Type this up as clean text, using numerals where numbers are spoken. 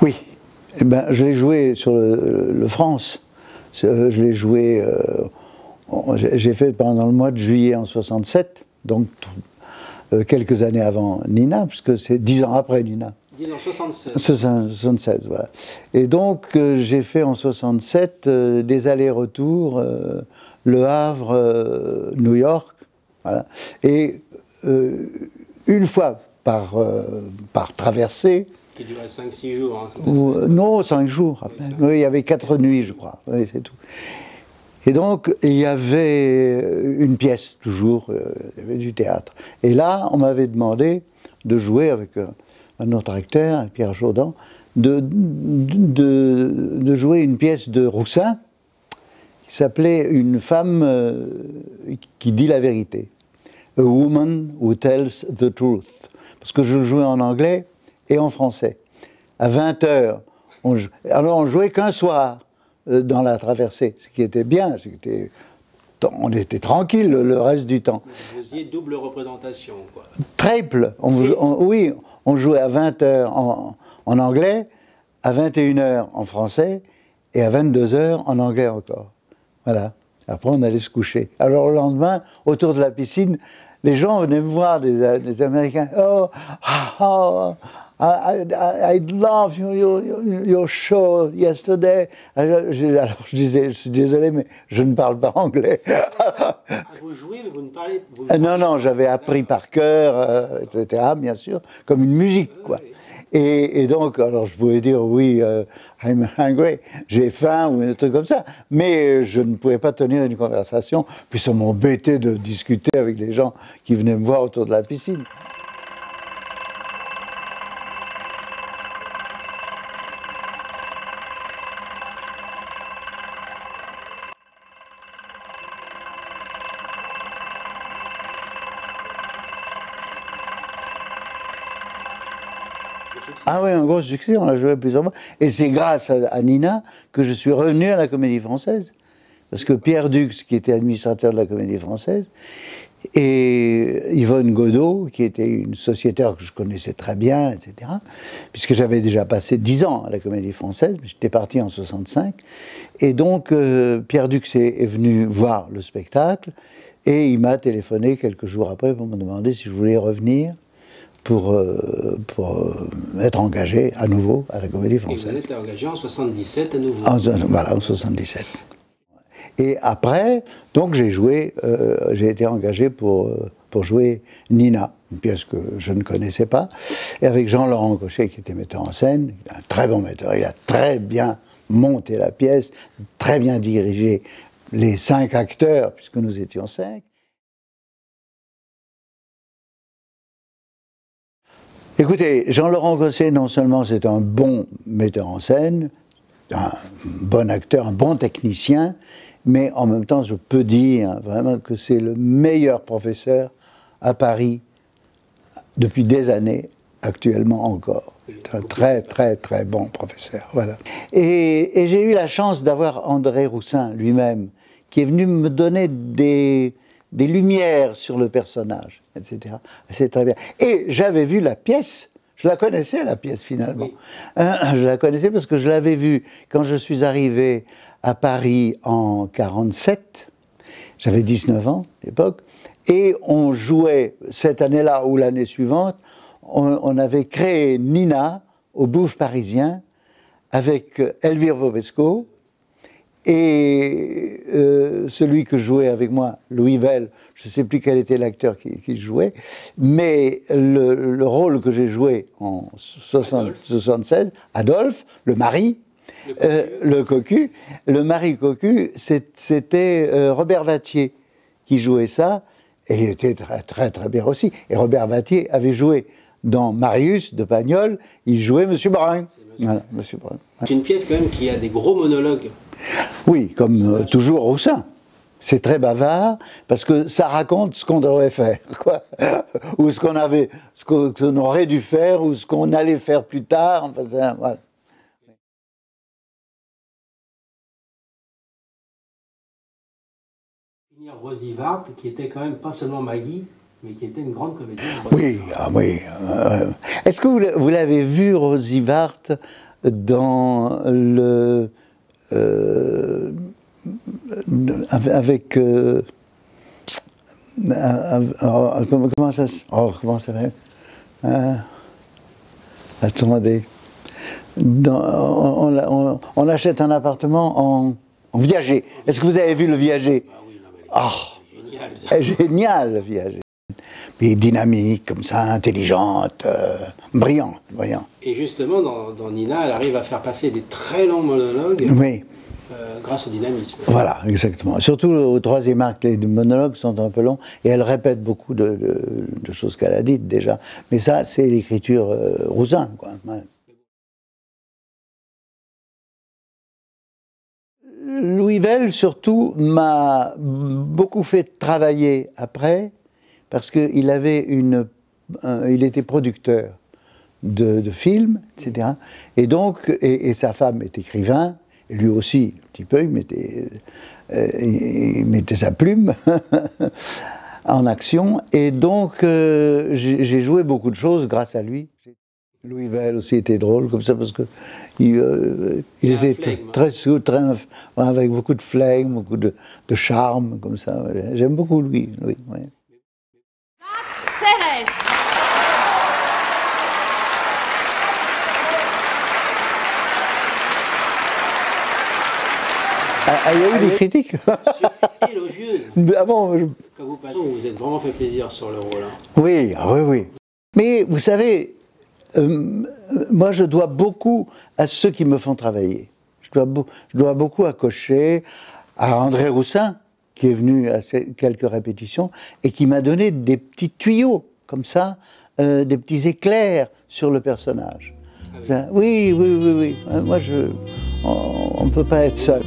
Oui, eh ben, je l'ai joué sur le France. Je l'ai joué, j'ai fait pendant le mois de juillet en 67, donc quelques années avant Nina, puisque c'est 10 ans après Nina. 10 ans, 76. 76, voilà. Et donc j'ai fait en 67 des allers-retours, Le Havre, New York, voilà. Et une fois par traversée. Qui durait 5-6 jours. Hein, non, 5 jours. Après. Oui, il y avait 4 nuits, je crois. Oui, c'est tout. Et donc, il y avait une pièce, toujours, il y avait du théâtre. Et là, on m'avait demandé de jouer avec un autre acteur, Pierre Jourdan, de jouer une pièce de Roussin qui s'appelait « Une femme qui dit la vérité ». « A woman who tells the truth ». Parce que je jouais en anglais et en français. À 20h, alors on jouait qu'un soir dans la traversée, ce qui était bien, on était tranquille le reste du temps. Vous faisiez double représentation, quoi. Triple. Oui, on jouait à 20h en anglais, à 21h en français, et à 22h en anglais encore. Voilà. Après, on allait se coucher. Alors, le lendemain, autour de la piscine, les gens venaient me voir, des Américains. Oh, I love your show yesterday. Alors, je disais, je suis désolé, mais je ne parle pas anglais. Vous jouez, mais vous ne parlez pas. Non, j'avais appris par cœur, etc., bien sûr, comme une musique, quoi. Et donc, alors je pouvais dire oui, I'm hungry, j'ai faim ou un truc comme ça, mais je ne pouvais pas tenir une conversation, puis ça m'embêtait de discuter avec les gens qui venaient me voir autour de la piscine. Ah oui, un gros succès, on l'a joué plusieurs fois. Et c'est grâce à Nina que je suis revenu à la Comédie Française. Parce que Pierre Dux, qui était administrateur de la Comédie Française, et Yvonne Godot, qui était une sociétaire que je connaissais très bien, etc., puisque j'avais déjà passé 10 ans à la Comédie Française, j'étais parti en 65, et donc Pierre Dux est venu voir le spectacle, et il m'a téléphoné quelques jours après pour me demander si je voulais revenir pour être engagé à nouveau à la Comédie Française. Et vous êtes engagé en 77 à nouveau. Voilà, en 77. Et après, donc j'ai été engagé pour jouer Nina, une pièce que je ne connaissais pas, et avec Jean-Laurent Cochet qui était metteur en scène, un très bon metteur, il a très bien monté la pièce, très bien dirigé les 5 acteurs, puisque nous étions 5. Écoutez, Jean-Laurent Cochet, non seulement c'est un bon metteur en scène, un bon acteur, un bon technicien, mais en même temps, je peux dire vraiment que c'est le meilleur professeur à Paris depuis des années, actuellement encore. C'est un très, très, très bon professeur. Voilà. Et j'ai eu la chance d'avoir André Roussin lui-même, qui est venu me donner des lumières sur le personnage, etc. C'est très bien. Et j'avais vu la pièce, je la connaissais la pièce finalement. Oui. Je la connaissais parce que je l'avais vue quand je suis arrivé à Paris en 47, j'avais 19 ans à l'époque, et on jouait cette année-là ou l'année suivante, on avait créé Nina au Bouffe parisien avec Elvire Popesco, et celui que jouait avec moi, Louis Vell, je ne sais plus quel était l'acteur qui jouait, mais le rôle que j'ai joué en 76, Adolphe, le mari, le cocu, le mari cocu, c'était Robert Vattier qui jouait ça, et il était très très très bien aussi. Et Robert Vattier avait joué dans Marius de Pagnol, il jouait Monsieur Brun. Voilà, Monsieur Brun. C'est une pièce quand même qui a des gros monologues. Oui, comme toujours Roussin. C'est très bavard, parce que ça raconte ce qu'on devrait faire, quoi. Ou ce qu'on aurait dû faire, ou ce qu'on allait faire plus tard, enfin, voilà. Rosy Wart, qui était quand même pas seulement Maggie, mais qui était une grande comédienne. Oui, ah oui. Est-ce que vous l'avez vu, Rosy Wart, dans le... avec... comment ça se... Oh, comment ça fait attendez. On achète un appartement en viager. Est-ce que vous avez vu le viager? Ah oui, non, mais oh, génial, le viager. Puis dynamique, comme ça, intelligente, brillante, voyons. Et justement, dans Nina, elle arrive à faire passer des très longs monologues Oui. Grâce au dynamisme. Voilà, exactement. Surtout au troisième acte, les monologues sont un peu longs et elle répète beaucoup de choses qu'elle a dites déjà. Mais ça, c'est l'écriture Roussin, quoi. Ouais. Louis Vell, surtout, m'a beaucoup fait travailler après, parce qu'il avait il était producteur de films, etc. Et donc, et sa femme est écrivain, et lui aussi, un petit peu, il mettait sa plume en action. Et donc, j'ai joué beaucoup de choses grâce à lui. Louis Vell aussi était drôle comme ça parce que il était très avec beaucoup de flegme, beaucoup de charme comme ça. J'aime beaucoup Louis. Ouais. Il y a eu des critiques. Élogieuses. Ah bon, Quand vous passez, vous vous êtes vraiment fait plaisir sur le rôle. Oui, oui. Mais vous savez, moi je dois beaucoup à ceux qui me font travailler. Je dois beaucoup à Cochet, à André Roussin, qui est venu à quelques répétitions et qui m'a donné des petits tuyaux, comme ça, des petits éclairs sur le personnage. Ah oui. Oui. Moi, on ne peut pas être seul.